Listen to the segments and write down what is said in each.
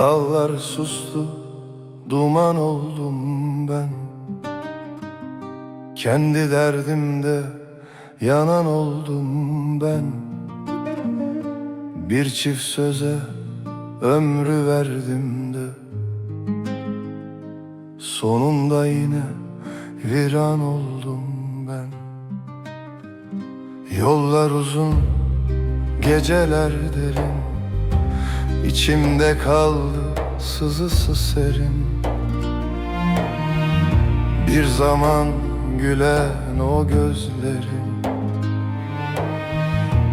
Dağlar sustu, duman oldum ben. Kendi derdimde yanan oldum ben. Bir çift söze ömrü verdim de sonunda yine viran oldum ben. Yollar uzun, geceler derin, İçimde kaldı sızısı serin. Bir zaman gülen o gözlerin,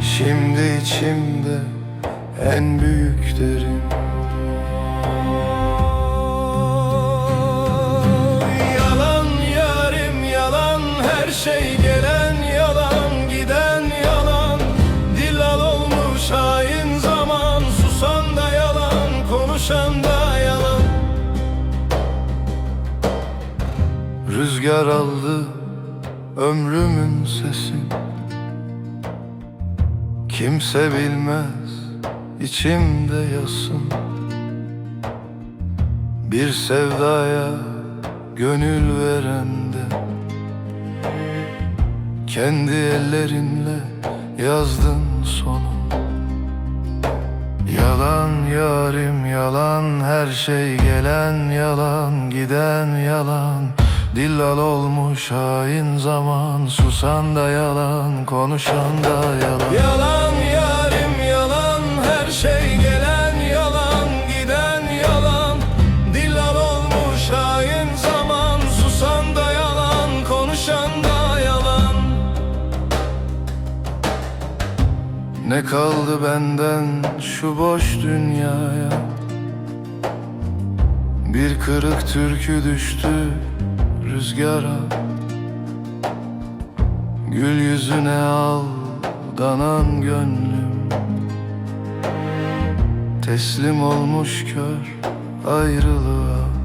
şimdi içimde en büyük derin. Yalan yarim yalan, her şey gelen yalan, giden yalan. Dil al olmuş hain zaman, susan da yalan, konuşan da yalan. Rüzgar aldı ömrümün sesini, kimse bilmez içimde yasın. Bir sevdaya gönül verende kendi ellerinle yazdın sonu. Yalan yarim yalan, her şey gelen yalan, giden yalan. Dillal olmuş hain zaman, susan da yalan, konuşan da yalan. Yalan yarim yalan, her şey gelen yalan, giden yalan. Dillal olmuş hain zaman, susan da yalan, konuşan da yalan. Ne kaldı benden şu boş dünyaya? Bir kırık türkü düştü rüzgara. Gül yüzüne aldanan gönlüm teslim olmuş kör ayrılığa.